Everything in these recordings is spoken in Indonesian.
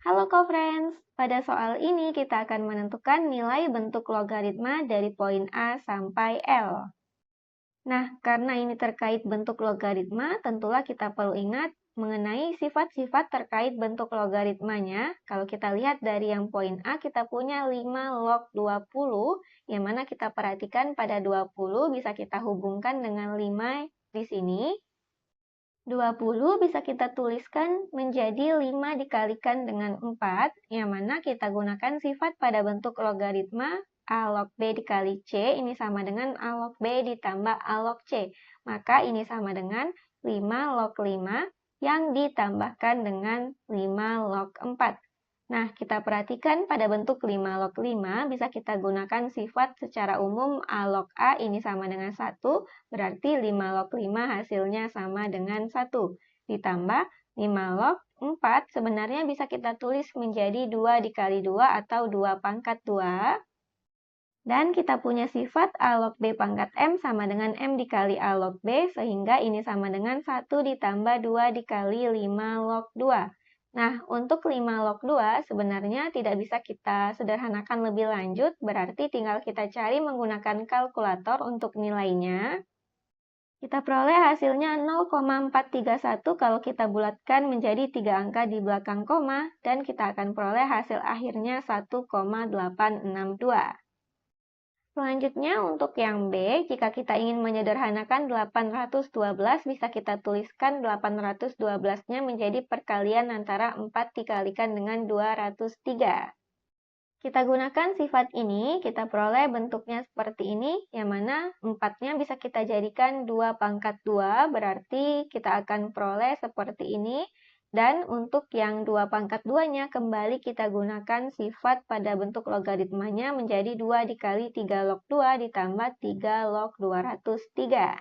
Halo co-friends, pada soal ini kita akan menentukan nilai bentuk logaritma dari poin A sampai L. Nah, karena ini terkait bentuk logaritma, tentulah kita perlu ingat mengenai sifat-sifat terkait bentuk logaritmanya. Kalau kita lihat dari yang poin A, kita punya 5 log 20, yang mana kita perhatikan pada 20 bisa kita hubungkan dengan 5 di sini. 20 bisa kita tuliskan menjadi 5 dikalikan dengan 4, yang mana kita gunakan sifat pada bentuk logaritma A log B dikali C, ini sama dengan A log B ditambah A log C. Maka ini sama dengan 5 log 5 yang ditambahkan dengan 5 log 4. Nah, kita perhatikan pada bentuk 5 log 5 bisa kita gunakan sifat secara umum A log A ini sama dengan 1, berarti 5 log 5 hasilnya sama dengan 1. Ditambah 5 log 4 sebenarnya bisa kita tulis menjadi 2 dikali 2 atau 2 pangkat 2. Dan kita punya sifat A log B pangkat M sama dengan M dikali A log B, sehingga ini sama dengan 1 ditambah 2 dikali 5 log 2. Nah, untuk 5 log 2 sebenarnya tidak bisa kita sederhanakan lebih lanjut, berarti tinggal kita cari menggunakan kalkulator untuk nilainya. Kita peroleh hasilnya 0,431 kalau kita bulatkan menjadi 3 angka di belakang koma, dan kita akan peroleh hasil akhirnya 1,862. Selanjutnya untuk yang B, jika kita ingin menyederhanakan 812 bisa kita tuliskan 812-nya menjadi perkalian antara 4 dikalikan dengan 203. Kita gunakan sifat ini, kita peroleh bentuknya seperti ini, yang mana 4-nya bisa kita jadikan 2 pangkat 2, berarti kita akan peroleh seperti ini. Dan untuk yang 2 pangkat 2-nya, kembali kita gunakan sifat pada bentuk logaritmanya menjadi 2 dikali 3 log 2 ditambah 3 log 203.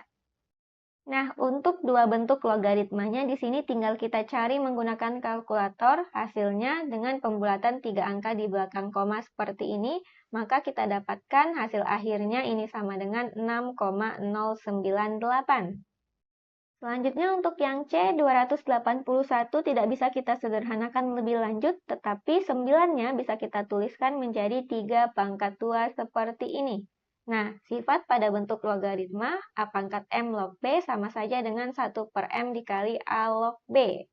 Nah, untuk dua bentuk logaritmanya di sini tinggal kita cari menggunakan kalkulator. Hasilnya dengan pembulatan 3 angka di belakang koma seperti ini, maka kita dapatkan hasil akhirnya ini sama dengan 6,098. Selanjutnya untuk yang C, 281 tidak bisa kita sederhanakan lebih lanjut, tetapi 9-nya bisa kita tuliskan menjadi 3 pangkat 2 seperti ini. Nah, sifat pada bentuk logaritma A pangkat M log B sama saja dengan 1 per M dikali A log B.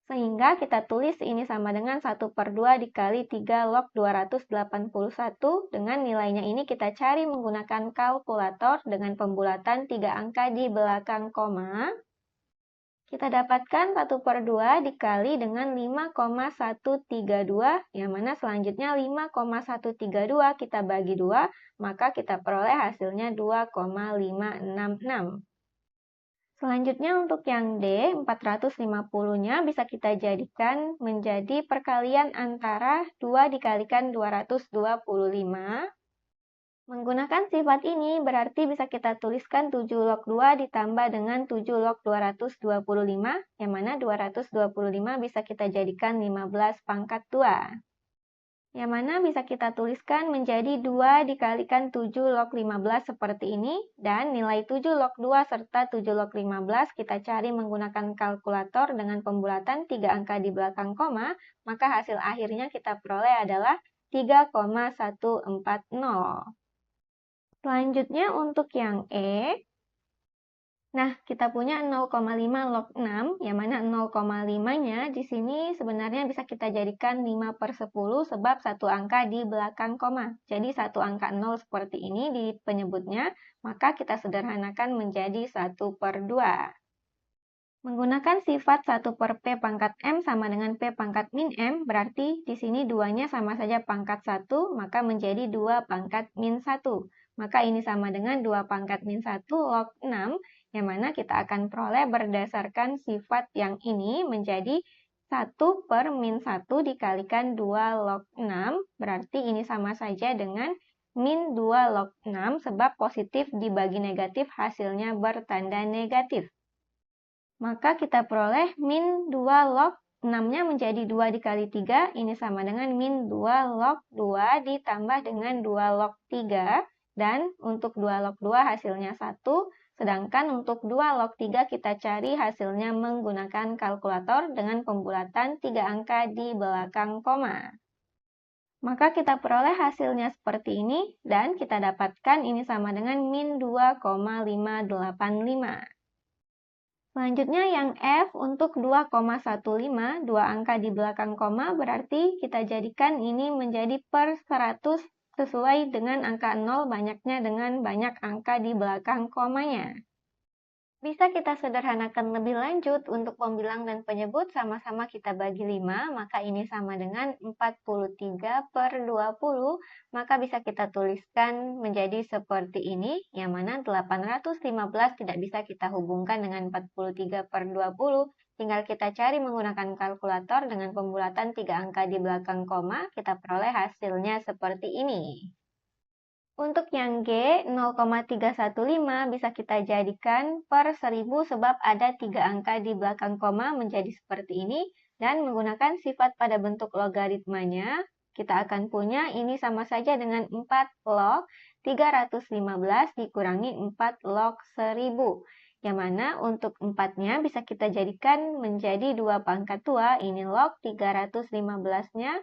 Sehingga kita tulis ini sama dengan 1 per 2 dikali 3 log 281. Dengan nilainya ini kita cari menggunakan kalkulator dengan pembulatan 3 angka di belakang koma. Kita dapatkan 1 per 2 dikali dengan 5,132, yang mana selanjutnya 5,132 kita bagi 2, maka kita peroleh hasilnya 2,566. Selanjutnya untuk yang D, 450-nya bisa kita jadikan menjadi perkalian antara 2 dikalikan 225. Menggunakan sifat ini berarti bisa kita tuliskan 7 log 2 ditambah dengan 7 log 225, yang mana 225 bisa kita jadikan 15 pangkat 2. Yang mana bisa kita tuliskan menjadi 2 dikalikan 7 log 15 seperti ini, dan nilai 7 log 2 serta 7 log 15 kita cari menggunakan kalkulator dengan pembulatan 3 angka di belakang koma, maka hasil akhirnya kita peroleh adalah 3,140. Selanjutnya untuk yang E, nah, kita punya 0,5 log 6, yang mana 0,5-nya di sini sebenarnya bisa kita jadikan 5 per 10 sebab satu angka di belakang koma. Jadi satu angka 0 seperti ini di penyebutnya, maka kita sederhanakan menjadi 1 per 2. Menggunakan sifat 1 per P pangkat M sama dengan P pangkat min M, berarti di sini 2-nya sama saja pangkat 1, maka menjadi 2 pangkat min 1. Maka ini sama dengan 2 pangkat min 1 log 6, yang mana kita akan peroleh berdasarkan sifat yang ini menjadi 1 per min 1 dikalikan 2 log 6, berarti ini sama saja dengan min 2 log 6, sebab positif dibagi negatif hasilnya bertanda negatif. Maka kita peroleh min 2 log 6-nya menjadi 2 dikali 3, ini sama dengan min 2 log 2 ditambah dengan 2 log 3, dan untuk 2 log 2 hasilnya 1, Sedangkan untuk 2 log 3 kita cari hasilnya menggunakan kalkulator dengan pembulatan 3 angka di belakang koma. Maka kita peroleh hasilnya seperti ini, dan kita dapatkan ini sama dengan min 2,585. Selanjutnya yang F untuk 2,15, 2 angka di belakang koma, berarti kita jadikan ini menjadi per 100 sesuai dengan angka 0 banyaknya dengan banyak angka di belakang komanya. Bisa kita sederhanakan lebih lanjut untuk pembilang dan penyebut sama-sama kita bagi 5, maka ini sama dengan 43 per 20, maka bisa kita tuliskan menjadi seperti ini, yang mana 815 tidak bisa kita hubungkan dengan 43 per 20, tinggal kita cari menggunakan kalkulator dengan pembulatan 3 angka di belakang koma, kita peroleh hasilnya seperti ini. Untuk yang G, 0,315 bisa kita jadikan per 1000 sebab ada 3 angka di belakang koma menjadi seperti ini, dan menggunakan sifat pada bentuk logaritmanya, kita akan punya ini sama saja dengan 4 log 315 dikurangi 4 log 1000. Yang mana untuk 4-nya bisa kita jadikan menjadi 2 pangkat tua, ini log 315-nya.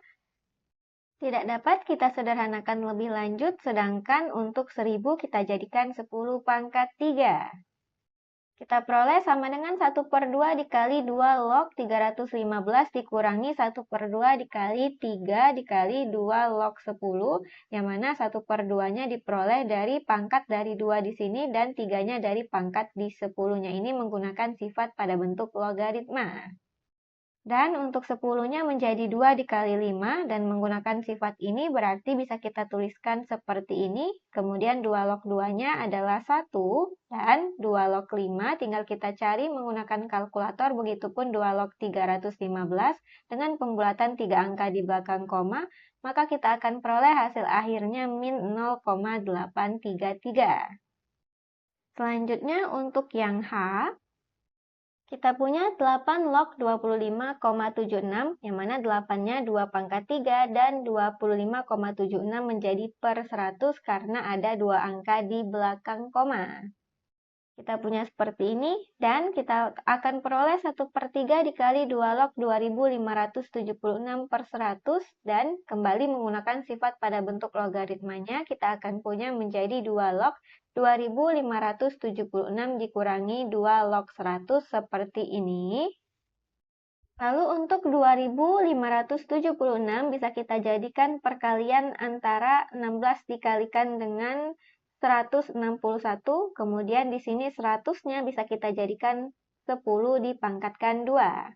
Tidak dapat kita sederhanakan lebih lanjut, sedangkan untuk 1000 kita jadikan 10 pangkat 3. Kita peroleh sama dengan 1 per 2 dikali 2 log 315 dikurangi 1 per 2 dikali 3 dikali 2 log 10, yang mana 1 per 2-nya diperoleh dari pangkat dari 2 di sini dan 3-nya dari pangkat di 10-nya ini menggunakan sifat pada bentuk logaritma. Dan untuk 10-nya menjadi 2 dikali 5, dan menggunakan sifat ini berarti bisa kita tuliskan seperti ini. Kemudian 2 log 2-nya adalah 1, dan 2 log 5 tinggal kita cari menggunakan kalkulator, begitupun 2 log 315 dengan pembulatan 3 angka di belakang koma, maka kita akan peroleh hasil akhirnya min 0,833. Selanjutnya untuk yang H, kita punya 8 log 25,76, yang mana 8-nya 2 pangkat 3 dan 25,76 menjadi per 100 karena ada 2 angka di belakang koma. Kita punya seperti ini, dan kita akan peroleh 1 per 3 dikali 2 log 2576 per 100, dan kembali menggunakan sifat pada bentuk logaritmanya, kita akan punya menjadi 2 log 2576 dikurangi 2 log 100 seperti ini. Lalu untuk 2576 bisa kita jadikan perkalian antara 16 dikalikan dengan 161, kemudian di sini 100-nya bisa kita jadikan 10 dipangkatkan 2.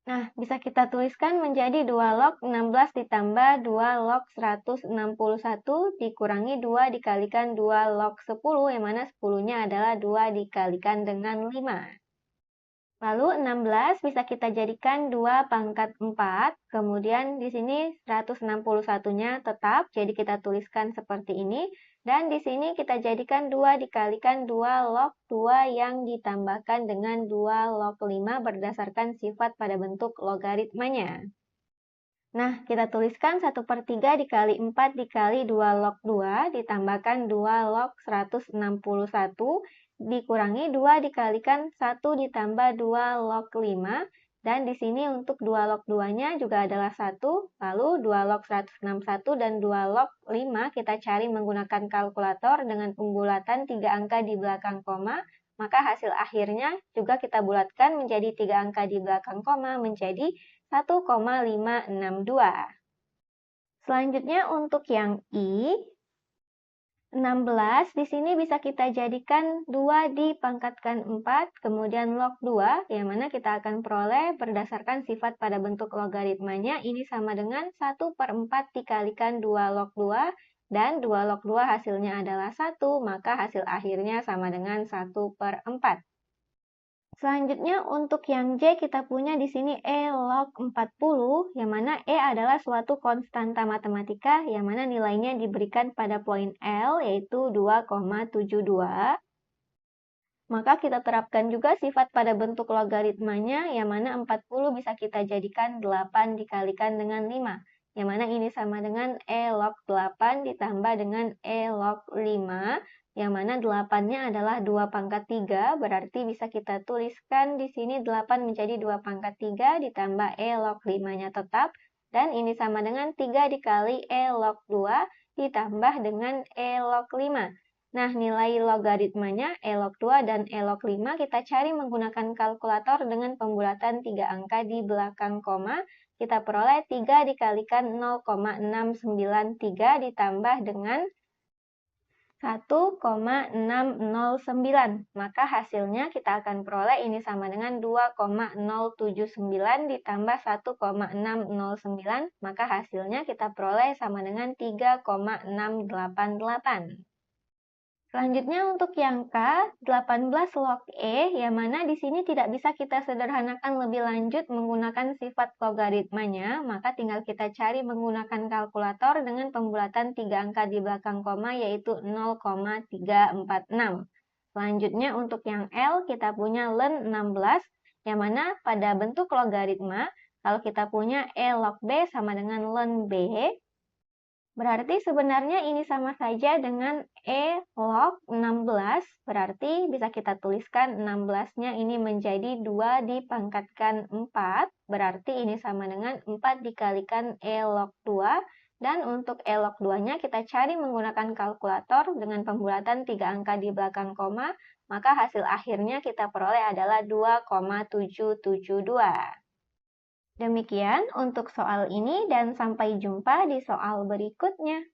Nah, bisa kita tuliskan menjadi 2 log 16 ditambah 2 log 161 dikurangi 2 dikalikan 2 log 10, yang mana 10-nya adalah 2 dikalikan dengan 5. Lalu 16 bisa kita jadikan 2 pangkat 4, kemudian di sini 161-nya tetap, jadi kita tuliskan seperti ini. Dan di sini kita jadikan 2 dikalikan 2 log 2 yang ditambahkan dengan 2 log 5 berdasarkan sifat pada bentuk logaritmanya. Nah, kita tuliskan 1 per 3 dikali 4 dikali 2 log 2 ditambahkan 2 log 161 dikurangi 2 dikalikan 1 ditambah 2 log 5. Dan di sini untuk 2 log 2-nya juga adalah 1, lalu 2 log 161 dan 2 log 5 kita cari menggunakan kalkulator dengan pembulatan 3 angka di belakang koma, maka hasil akhirnya juga kita bulatkan menjadi 3 angka di belakang koma menjadi 1,562. Selanjutnya untuk yang I, 16 di sini bisa kita jadikan 2 dipangkatkan 4, kemudian log 2, yang mana kita akan peroleh berdasarkan sifat pada bentuk logaritmanya, ini sama dengan 1 per 4 dikalikan 2 log 2, dan 2 log 2 hasilnya adalah 1, maka hasil akhirnya sama dengan 1 per 4. Selanjutnya untuk yang J kita punya di sini E log 40, yang mana E adalah suatu konstanta matematika yang mana nilainya diberikan pada poin L yaitu 2,72. Maka kita terapkan juga sifat pada bentuk logaritmanya yang mana 40 bisa kita jadikan 8 dikalikan dengan 5. Yang mana ini sama dengan E log 8 ditambah dengan E log 5. yang mana 8-nya adalah 2 pangkat 3, berarti bisa kita tuliskan di sini 8 menjadi 2 pangkat 3 ditambah E log 5-nya tetap, dan ini sama dengan 3 dikali E log 2 ditambah dengan E log 5. Nah, nilai logaritmanya E log 2 dan E log 5 kita cari menggunakan kalkulator dengan pembulatan 3 angka di belakang koma. Kita peroleh 3 dikalikan 0,693 ditambah dengan 1,609. Maka hasilnya kita akan peroleh ini sama dengan 2,079 ditambah 1,609. Maka hasilnya kita peroleh sama dengan 3,688. Selanjutnya untuk yang K, 18 log E, yang mana di sini tidak bisa kita sederhanakan lebih lanjut menggunakan sifat logaritmanya, maka tinggal kita cari menggunakan kalkulator dengan pembulatan 3 angka di belakang koma, yaitu 0,346. Selanjutnya untuk yang L, kita punya ln 16, yang mana pada bentuk logaritma, kalau kita punya E log B sama dengan ln B, berarti sebenarnya ini sama saja dengan E log 16, berarti bisa kita tuliskan 16-nya ini menjadi 2 dipangkatkan 4, berarti ini sama dengan 4 dikalikan E log 2, dan untuk E log 2-nya kita cari menggunakan kalkulator dengan pembulatan 3 angka di belakang koma, maka hasil akhirnya kita peroleh adalah 2,772. Demikian untuk soal ini dan sampai jumpa di soal berikutnya.